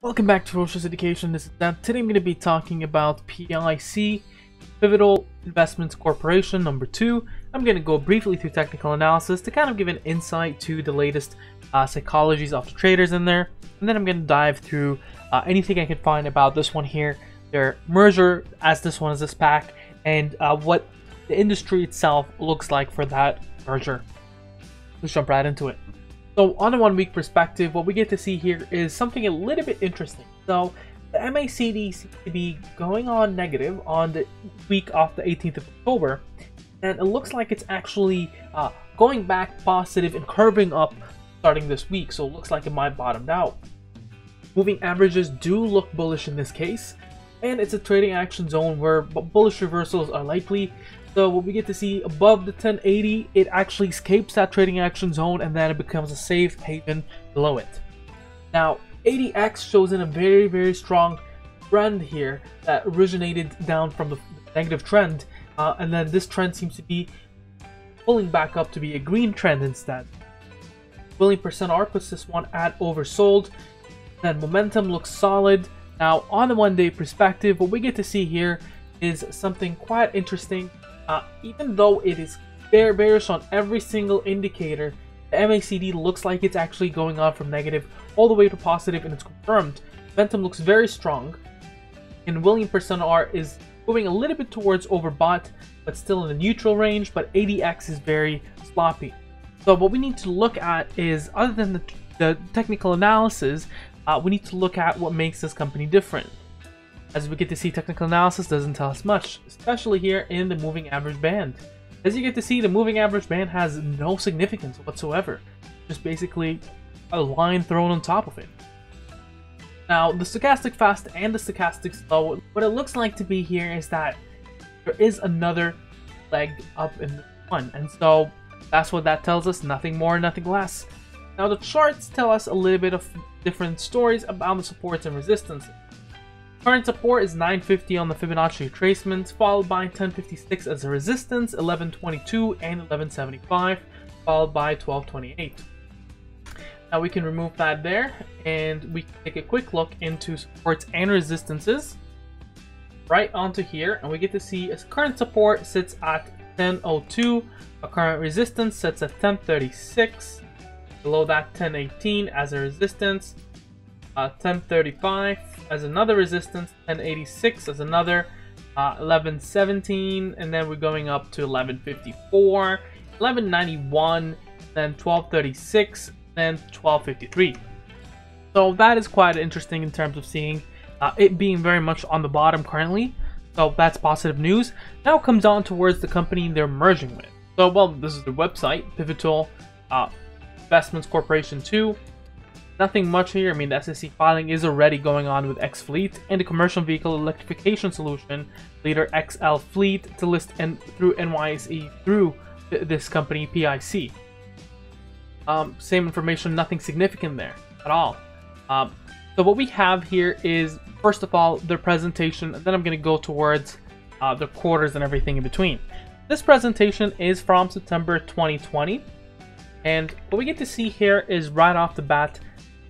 Welcome back to Ferocious Education. This is Dan. Today I'm going to be talking about PIC, Pivotal Investments Corporation number 2. I'm going to go briefly through technical analysis to kind of give an insight to the latest psychologies of the traders in there. And then I'm going to dive through anything I can find about this one here, their merger as this one is a SPAC, and what the industry itself looks like for that merger. Let's jump right into it. So on a 1 week perspective, what we get to see here is something a little bit interesting. So the MACD seems to be going on negative on the week of the 18th of October, and it looks like it's actually going back positive and curving up starting this week. So it looks like it might bottomed out. Moving averages do look bullish in this case, and it's a trading action zone where bullish reversals are likely. So what we get to see above the 1080, it actually escapes that trading action zone and then it becomes a safe haven below it. Now 80x shows in a very strong trend here that originated down from the negative trend, and then this trend seems to be pulling back up to be a green trend instead. Willing percent R puts this one at oversold. Then momentum looks solid. Now on the 1 day perspective, what we get to see here is something quite interesting. Even though it is bearish on every single indicator, the MACD looks like it's actually going on from negative all the way to positive, and it's confirmed. Momentum looks very strong, and willing percent R is moving a little bit towards overbought, but still in the neutral range, but 80x is very sloppy. So what we need to look at is, other than the technical analysis, we need to look at what makes this company different. As we get to see, technical analysis doesn't tell us much, especially here in the moving average band. As you get to see, the moving average band has no significance whatsoever, just basically a line thrown on top of it. Now, the stochastic fast and the stochastic slow, what it looks like to be here is that there is another leg up in the one, and so that's what that tells us, nothing more, nothing less. Now, the charts tell us a little bit of different stories about the supports and resistances. Current support is 950 on the Fibonacci retracements, followed by 1056 as a resistance, 1122 and 1175, followed by 1228. Now we can remove that there, and we can take a quick look into supports and resistances right onto here, and we get to see as current support sits at 1002, a current resistance sits at 1036, below that 1018 as a resistance, 1035 as another resistance, 1086 as another, 1117, and then we're going up to 1154, 1191, then 1236, then 1253. So that is quite interesting in terms of seeing it being very much on the bottom currently. So that's positive news. Now it comes on towards the company they're merging with. So, well, this is the website, Pivotal Investments Corporation 2. Nothing much here. I mean, the SEC filing is already going on with X Fleet and the commercial vehicle electrification solution leader XL Fleet to list through NYSE through this company PIC. Same information, nothing significant there at all. So what we have here is, first of all, their presentation, and then I'm going to go towards the quarters and everything in between. This presentation is from September 2020, and what we get to see here is right off the bat,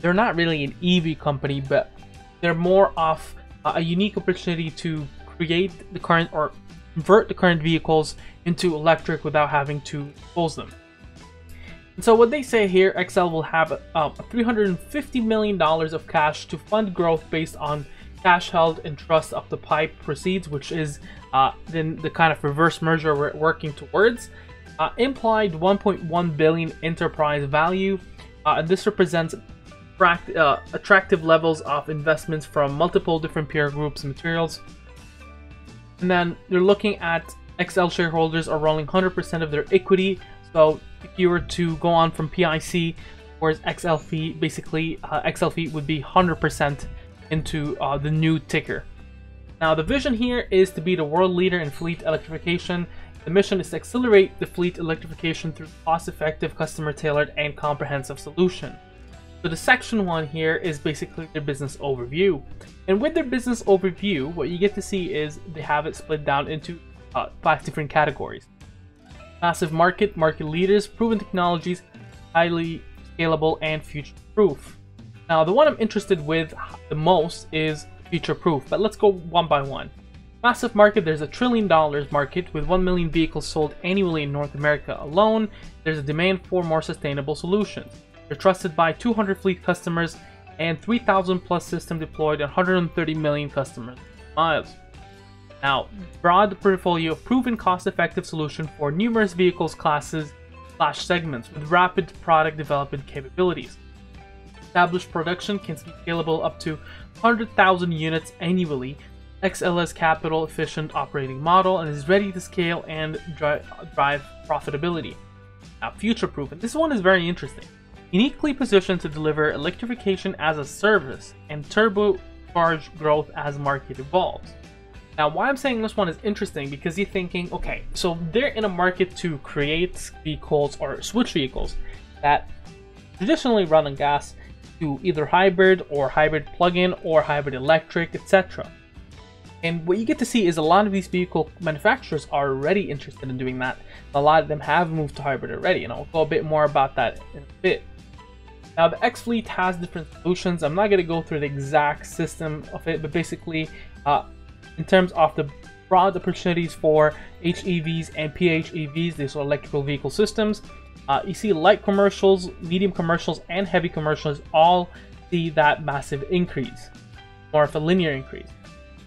they're not really an EV company, but they're more of a unique opportunity to create the current or convert the current vehicles into electric without having to dispose them. And so what they say here, XL will have $350 million of cash to fund growth based on cash held in trust of the PIC proceeds, which is then the kind of reverse merger we're working towards. Implied 1.1 billion enterprise value, and this represents attractive levels of investments from multiple different peer groups and materials. And then you're looking at XL shareholders are rolling 100% of their equity. So if you were to go on from PIC, whereas XL fee, basically XL fee would be 100% into the new ticker. Now the vision here is to be the world leader in fleet electrification. The mission is to accelerate the fleet electrification through cost-effective, customer-tailored, and comprehensive solution. So the section 1 here is basically their business overview. And with their business overview, what you get to see is they have it split down into 5 different categories. Massive market leaders, proven technologies, highly scalable, and future-proof. Now, the one I'm interested with the most is future-proof, but let's go one by one. Massive market, there's a $1 trillion market with 1 million vehicles sold annually in North America alone. There's a demand for more sustainable solutions. They're trusted by 200 fleet customers and 3,000 plus system deployed and 130 million customers miles. Now, broad portfolio of proven cost-effective solution for numerous vehicles classes / segments with rapid product development capabilities. Established production can be scalable up to 100,000 units annually. XLS capital efficient operating model and is ready to scale and drive profitability. Now, future-proof, and this one is very interesting. Uniquely positioned to deliver electrification as a service and turbocharge growth as market evolves. Now, why I'm saying this one is interesting, because you're thinking, okay, so they're in a market to create vehicles or switch vehicles that traditionally run on gas to either hybrid or hybrid plug-in or hybrid electric, etc. And what you get to see is a lot of these vehicle manufacturers are already interested in doing that. A lot of them have moved to hybrid already, and I'll go a bit more about that in a bit. Now, the X fleet has different solutions. I'm not going to go through the exact system of it, but basically, in terms of the broad opportunities for HEVs and PHEVs, these are electrical vehicle systems, you see light commercials, medium commercials, and heavy commercials all see that massive increase, more of a linear increase.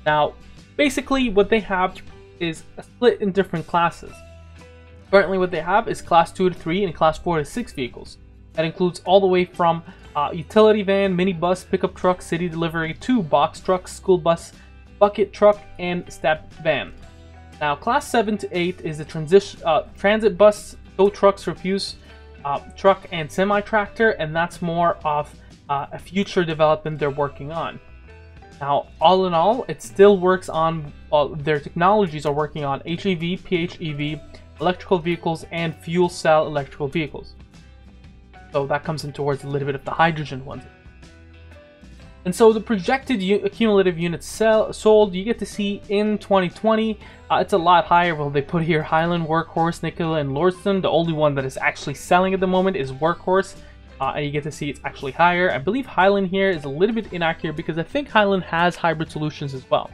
Now, basically what they have is a split in different classes. Currently what they have is class 2 to 3 and class 4 to 6 vehicles. That includes all the way from utility van, minibus, pickup truck, city delivery, to box trucks, school bus, bucket truck, and step van. Now, class 7 to 8 is the transit bus, tow trucks, refuse truck, and semi-tractor, and that's more of a future development they're working on. Now, all in all, it still works on, their technologies are working on HEV, PHEV, electrical vehicles, and fuel cell electrical vehicles. So that comes in towards a little bit of the hydrogen ones. And so the projected cumulative units sold, you get to see in 2020, it's a lot higher. Well, they put here Highland, Workhorse, Nikola, and Lordstown. The only one that is actually selling at the moment is Workhorse. And you get to see it's actually higher. I believe Highland here is a little bit inaccurate because I think Highland has hybrid solutions as well.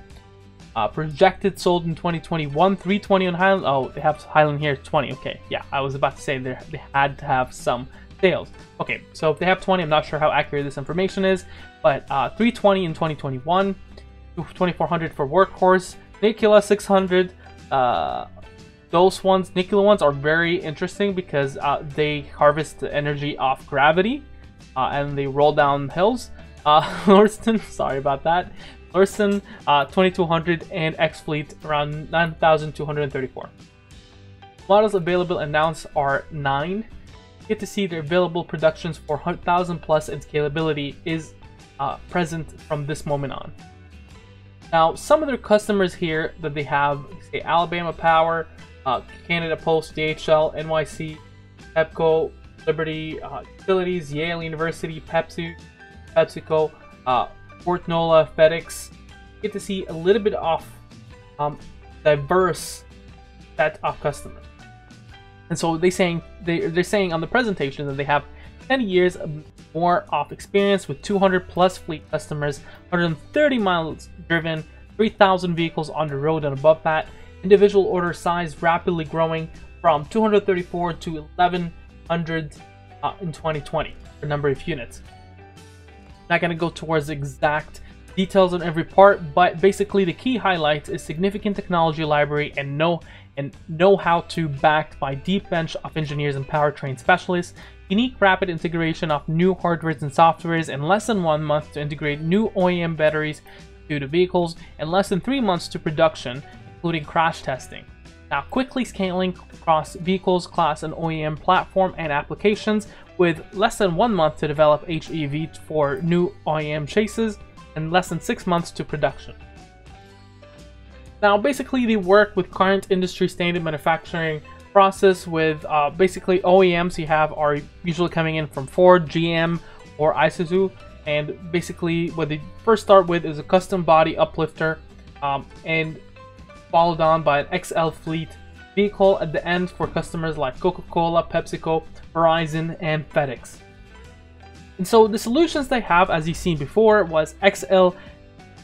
Projected sold in 2021, 320 on Highland. Oh, they have Highland here, 20. Okay, yeah, I was about to say they had to have some sales. Okay, so if they have 20, I'm not sure how accurate this information is, but 320 in 2021, 2400 for Workhorse, Nikola 600. Those ones, Nikola ones, are very interesting because they harvest the energy off gravity and they roll down hills. Lordstown, sorry about that. Lordstown 2200 and X Fleet around 9234. Models available announced are 9. You get to see their available productions for 100,000 plus, and scalability is present from this moment on. Now, some of their customers here that they have, say Alabama Power, Canada Post, DHL, NYC, Pepco, Liberty, Utilities, Yale University, PepsiCo, Fort Nola, FedEx. You get to see a little bit of diverse set of customers. And so they're saying on the presentation that they have 10 years more of experience with 200 plus fleet customers, 130 miles driven, 3,000 vehicles on the road and above that. Individual order size rapidly growing from 234 to 1,100 in 2020 for number of units. Not going to go towards exact details on every part, but basically the key highlights is significant technology library and know-how to backed by deep bench of engineers and powertrain specialists, unique rapid integration of new hardwares and softwares in less than 1 month to integrate new OEM batteries to the vehicles, and less than 3 months to production, including crash testing. Now, quickly scaling across vehicles, class, and OEM platform and applications, with less than 1 month to develop HEV for new OEM chases, and less than 6 months to production. Now, basically, they work with current industry standard manufacturing process with basically OEMs you have are usually coming in from Ford, GM, or Isuzu, and basically what they first start with is a custom body uplifter, and followed on by an XL fleet vehicle at the end for customers like Coca-Cola, PepsiCo, Verizon, and FedEx. And so the solutions they have, as you've seen before, was XL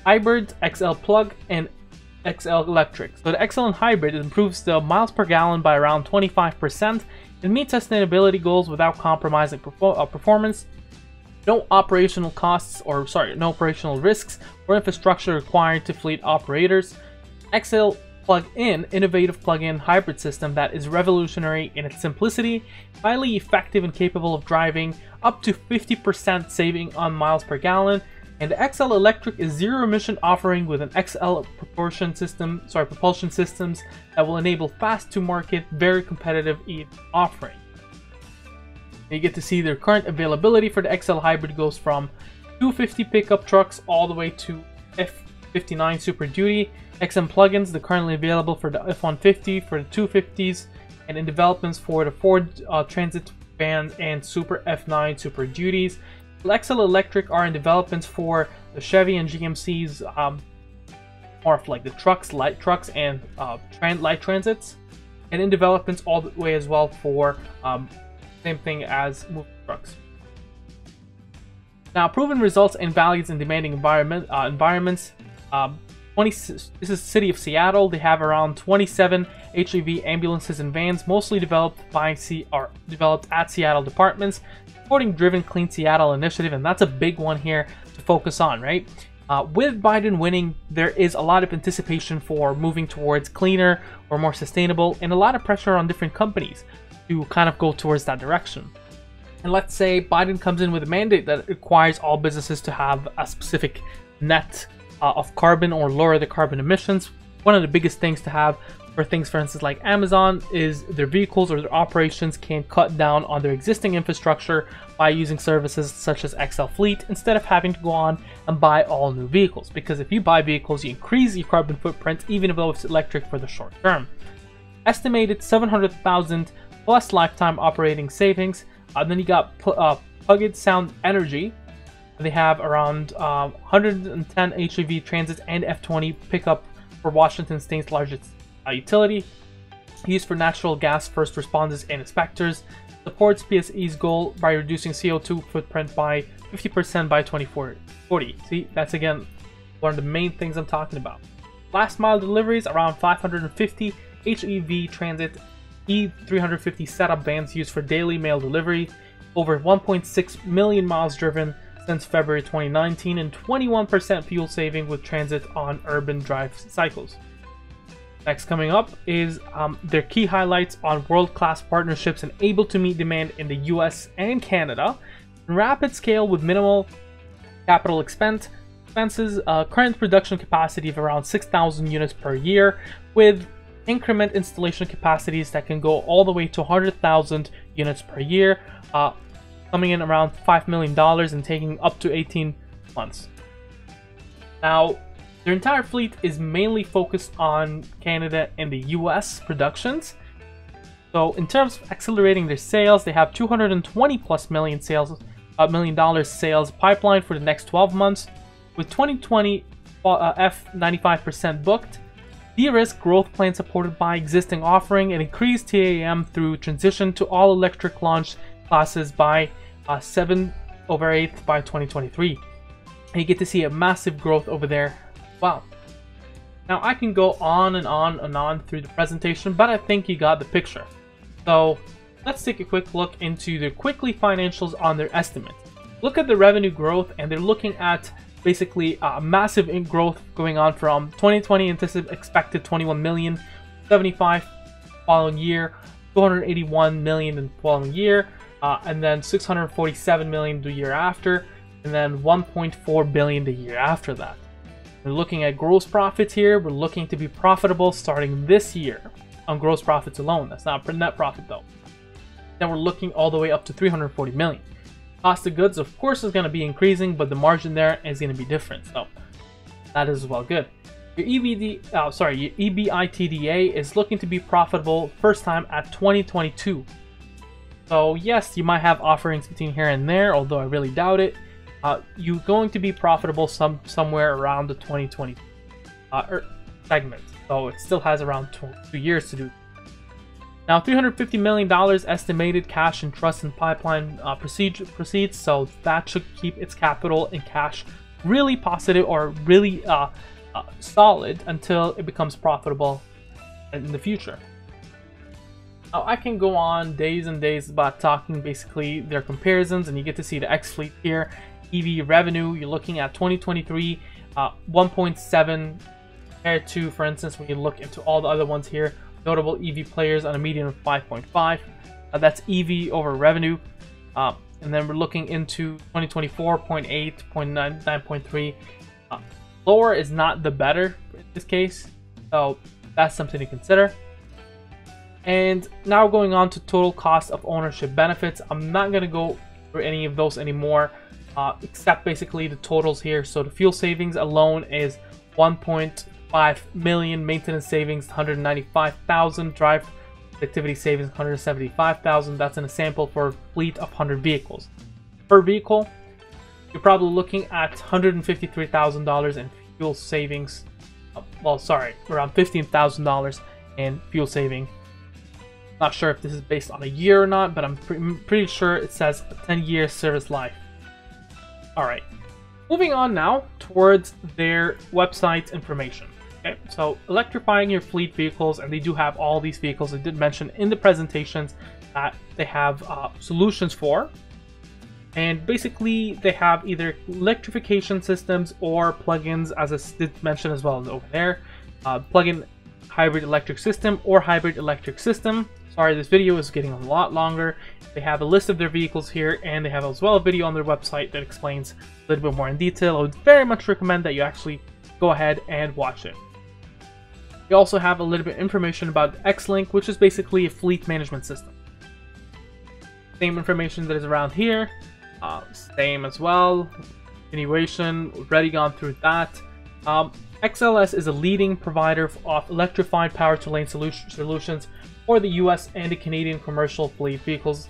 Hybrid, XL Plug, and XL Electric. So the XL and Hybrid improves the miles per gallon by around 25% and meets sustainability goals without compromising performance. No operational costs, or no operational risks or infrastructure required to fleet operators. XL Plug-in, innovative plug-in hybrid system that is revolutionary in its simplicity, highly effective and capable of driving up to 50% saving on miles per gallon. And the XL Electric is zero emission offering with an XL propulsion systems that will enable fast to market, very competitive EV offering. You get to see their current availability for the XL Hybrid goes from 250 pickup trucks all the way to F59 Super Duty. XM plugins, they're currently available for the F-150, for the 250s, and in developments for the Ford Transit van and Super F9 Super Duties. XL Electric are in developments for the Chevy and GMC's more of like the trucks, light trucks, and light transits, and in developments all the way as well for same thing as moving trucks. Now, proven results and values in demanding environments. This is City of Seattle. They have around 27 HEV ambulances and vans, mostly developed at Seattle departments, supporting Driven Clean Seattle initiative, and that's a big one here to focus on, right? With Biden winning, there is a lot of anticipation for moving towards cleaner or more sustainable, and a lot of pressure on different companies to kind of go towards that direction. And let's say Biden comes in with a mandate that requires all businesses to have a specific net of carbon or lower the carbon emissions. One of the biggest things to have for things, for instance, like Amazon, is their vehicles or their operations can cut down on their existing infrastructure by using services such as XL Fleet instead of having to go on and buy all new vehicles. Because if you buy vehicles, you increase your carbon footprint even though it's electric for the short term. Estimated 700,000 plus lifetime operating savings. Then you got Puget Sound Energy. They have around 110 HEV transits and F-20 pickup for Washington State's largest utility. Used for natural gas first responders and inspectors. Supports PSE's goal by reducing CO2 footprint by 50% by 2040. See, that's again one of the main things I'm talking about. Last mile deliveries, around 550 HEV transit E350 setup vans used for daily mail delivery. Over 1.6 million miles driven since February 2019, and 21% fuel saving with transit on urban drive cycles. Next coming up is their key highlights on world-class partnerships and able to meet demand in the US and Canada. Rapid scale with minimal capital expenses, current production capacity of around 6,000 units per year, with increment installation capacities that can go all the way to 100,000 units per year, coming in around $5 million and taking up to 18 months. Now, their entire fleet is mainly focused on Canada and the US productions. So in terms of accelerating their sales, they have $220+ million sales pipeline for the next 12 months, with 2020 F95% booked. De-risk growth plan supported by existing offering and increased TAM through transition to all-electric launch classes by 7/8 by 2023. And you get to see a massive growth over there. Wow. Now I can go on and on and on through the presentation, but I think you got the picture. So let's take a quick look into the quickly financials on their estimates. Look at the revenue growth, and they're looking at basically a massive growth going on from 2020 expected 21 million, 75 following year, 281 million in the following year, and then 647 million the year after, and then 1.4 billion the year after that. We're looking at gross profits here. We're looking to be profitable starting this year on gross profits alone. That's not net profit though. Then we're looking all the way up to 340 million. Cost of goods, of course, is going to be increasing, but the margin there is going to be different. So that is as well good. Your EBITDA is looking to be profitable first time at 2022. So yes, you might have offerings between here and there, although I really doubt it. You're going to be profitable somewhere around the 2020 segment. So it still has around 2 years to do. Now, $350 million estimated cash and trust and pipeline proceeds, so that should keep its capital and cash really positive or really solid until it becomes profitable in the future. Now, I can go on days and days about talking basically their comparisons, and you get to see the X fleet here. EV revenue, you're looking at 2023, 1.7 compared to, for instance, when you look into all the other ones here, notable EV players on a median of 5.5. That's EV over revenue. And then we're looking into 2024, 0.8, 0.9, 9.3. Lower is not the better in this case, so that's something to consider. And now going on to total cost of ownership benefits. I'm not going to go through any of those anymore, except basically the totals here. So the fuel savings alone is 1.5 million, maintenance savings 195,000, drive activity savings 175,000. That's in a sample for a fleet of 100 vehicles. Per vehicle, you're probably looking at $153,000 in fuel savings. Well, sorry, around $15,000 in fuel saving. Not sure if this is based on a year or not, but I'm pretty sure it says a 10-year service life. Alright, moving on now towards their website information. Okay, so electrifying your fleet vehicles, and they do have all these vehicles. I did mention in the presentations that they have solutions for. And basically, they have either electrification systems or plugins, as I did mention as well over there. Plug-in hybrid electric system or hybrid electric system. Sorry, this video is getting a lot longer. They have a list of their vehicles here, and they have as well a video on their website that explains a little bit more in detail. I would very much recommend that you actually go ahead and watch it. They also have a little bit of information about X-Link, which is basically a fleet management system. Same information that is around here. Same as well. Continuation, already gone through that. XLS is a leading provider of electrified power-to-lane solutions for the US and the Canadian commercial fleet vehicles.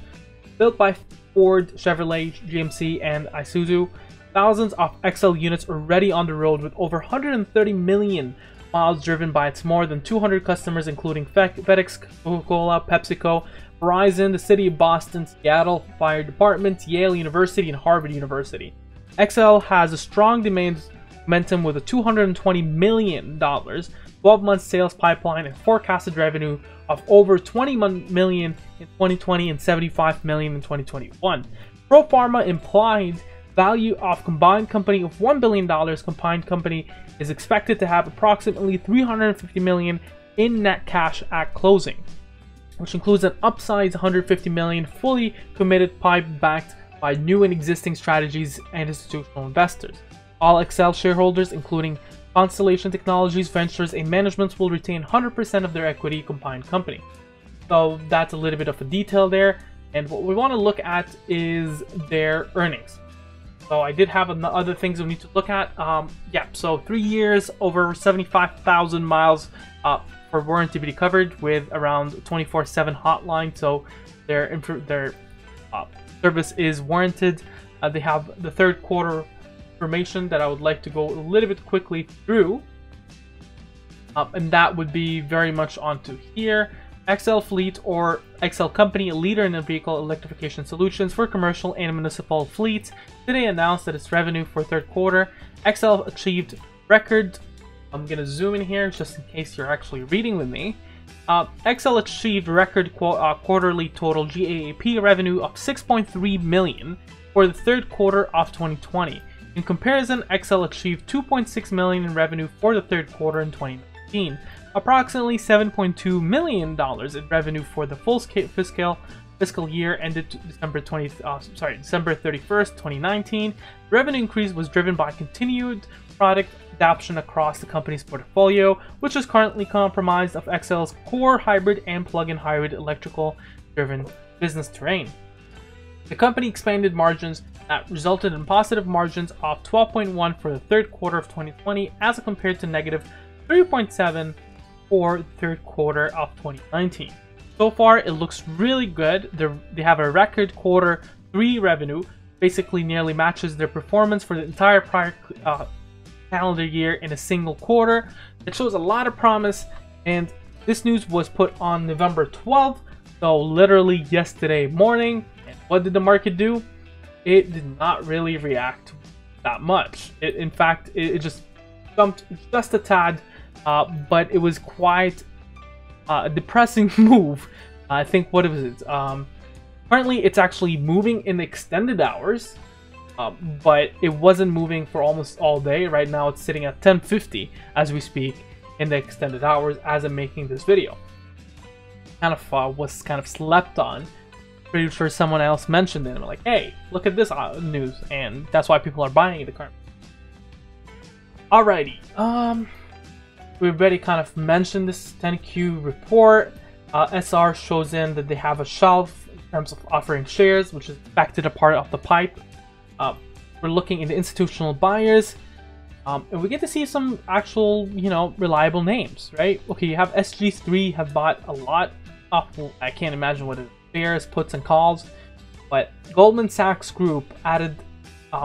Built by Ford, Chevrolet, GMC, and Isuzu, thousands of XL units are already on the road, with over 130 million miles driven by its more than 200 customers, including FedEx, Coca-Cola, PepsiCo, Verizon, the City of Boston, Seattle Fire Department, Yale University, and Harvard University. XL has a strong demand momentum with a $220 million 12-month sales pipeline and forecasted revenue of over $20 million in 2020 and $75 million in 2021. Pro forma implied value of combined company of $1 billion. Combined company is expected to have approximately $350 million in net cash at closing, which includes an upsized $150 million fully committed PIC backed by new and existing strategies and institutional investors. All XL shareholders, including Constellation Technologies, Ventures, and Management, will retain 100% of their equity combined company. So that's a little bit of a detail there. And what we want to look at is their earnings. So I did have other things we need to look at. Yeah, so 3 years, over 75,000 miles for warranty to be covered, with around 24/7 hotline. So their service is warranted. They have the third quarter information that I would like to go a little bit quickly through, and that would be very much onto here. XL Fleet, or XL Company, a leader in vehicle electrification solutions for commercial and municipal fleets, today announced that its revenue for third quarter, XL achieved record. I'm gonna zoom in here just in case you're actually reading with me. XL achieved record quarterly total GAAP revenue of $6.3 million for the third quarter of 2020. In comparison, XL achieved $2.6 million in revenue for the third quarter in 2019, approximately $7.2 million in revenue for the full fiscal year ended December 31st, 2019. The revenue increase was driven by continued product adoption across the company's portfolio, which is currently comprised of XL's core hybrid and plug-in hybrid electrical-driven business terrain. The company expanded margins that resulted in positive margins of 12.1% for the third quarter of 2020 as compared to negative 3.7% for the third quarter of 2019. So far, it looks really good. They have a record quarter 3 revenue, basically nearly matches their performance for the entire prior calendar year in a single quarter. It shows a lot of promise, and this news was put on November 12th So literally yesterday morning, and what did the market do? It did not really react that much. In fact, it just jumped just a tad, but it was quite a depressing move. I think, what was it? Currently, it's actually moving in extended hours, but it wasn't moving for almost all day. Right now, it's sitting at 10:50 as we speak in the extended hours as I'm making this video. Kind of was kind of slept on. Pretty sure someone else mentioned it. And I'm like, hey, look at this news, and that's why people are buying the current. Alrighty, we've already kind of mentioned this 10Q report. SR shows in that they have a shelf in terms of offering shares, which is back to the part of the pipe. We're looking into institutional buyers, and we get to see some actual, reliable names, right? Okay, you have SG3 have bought a lot of, I can't imagine what it is, shares, puts, and calls, but Goldman Sachs Group added,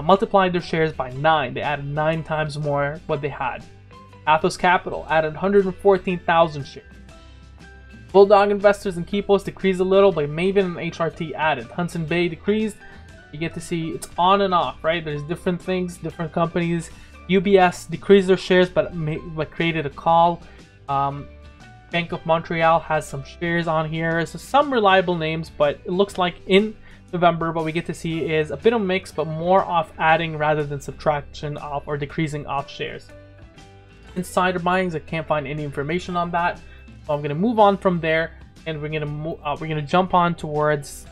multiplied their shares by 9. They added 9 times more what they had. Athos Capital added 114,000 shares. Bulldog Investors and Kipos decreased a little, but Maven and HRT added. Hudson Bay decreased. You get to see it's on and off, right? There's different things, different companies. UBS decreased their shares, but created a call. Bank of Montreal has some shares on here. So some reliable names, but it looks like in November, what we get to see is a bit of a mix, but more of adding rather than subtraction of or decreasing of shares. Insider buyings, I can't find any information on that. So I'm gonna move on from there, and we're gonna jump on towards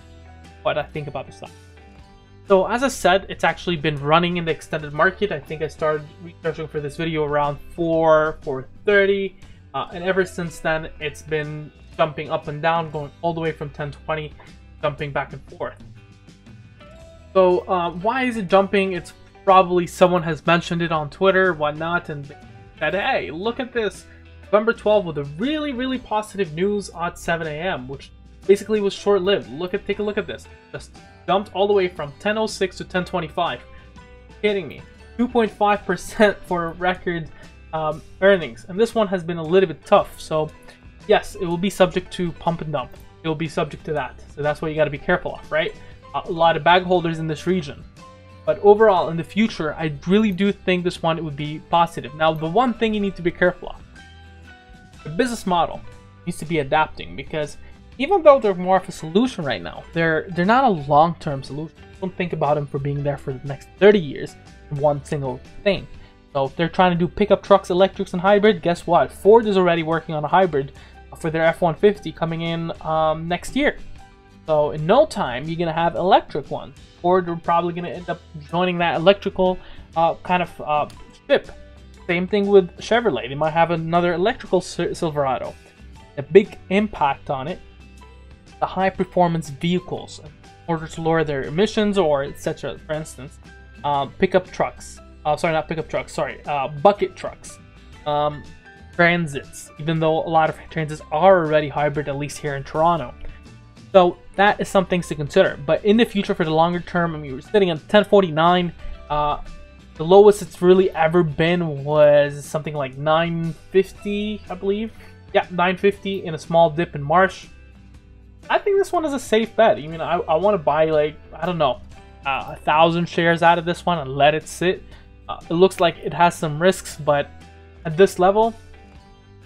what I think about the stock. So as I said, it's actually been running in the extended market. I think I started researching for this video around 4:30, and ever since then it's been jumping up and down, going all the way from 10:20, jumping back and forth. So why is it jumping? It's probably someone has mentioned it on Twitter, whatnot, and said, hey, look at this. November 12th with a really positive news at 7 a.m., which basically was short-lived. Take a look at this. Just jumped all the way from 10:06 to 10:25. Kidding me. 2.5% for record earnings, and this one has been a little bit tough. So yes, it will be subject to pump and dump. It will be subject to that. So that's what you got to be careful of, right? A lot of bag holders in this region. But overall, in the future, I really do think this one would be positive. Now, the one thing you need to be careful of, the business model needs to be adapting, because even though they're more of a solution right now, they're not a long-term solution. Don't think about them for being there for the next 30 years in one single thing. So if they're trying to do pickup trucks, electrics, and hybrid, guess what? Ford is already working on a hybrid for their F-150 coming in next year. So in no time, you're gonna have electric ones. Ford are probably gonna end up joining that electrical kind of ship. Same thing with Chevrolet. They might have another electrical Silverado. A big impact on it, the high performance vehicles, in order to lower their emissions or etc. For instance, pickup trucks. Sorry, not pickup trucks. Sorry, bucket trucks. Transits. Even though a lot of transits are already hybrid, at least here in Toronto. So that is some things to consider. But in the future, for the longer term, I mean, we're sitting at 1049. The lowest it's really ever been was something like 950, I believe. Yeah, 950 in a small dip in March. I think this one is a safe bet. I mean, I want to buy, like, I don't know, 1,000 shares out of this one and let it sit. It looks like it has some risks, but at this level,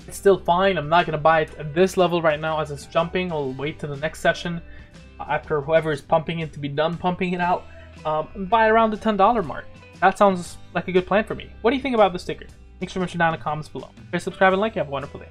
it's still fine. I'm not going to buy it at this level right now as it's jumping. I'll wait to the next session after whoever is pumping it to be done pumping it out, and buy around the $10 mark. That sounds like a good plan for me. What do you think about this ticker? Make sure to mention down in the comments below. Subscribe and like. Have a wonderful day.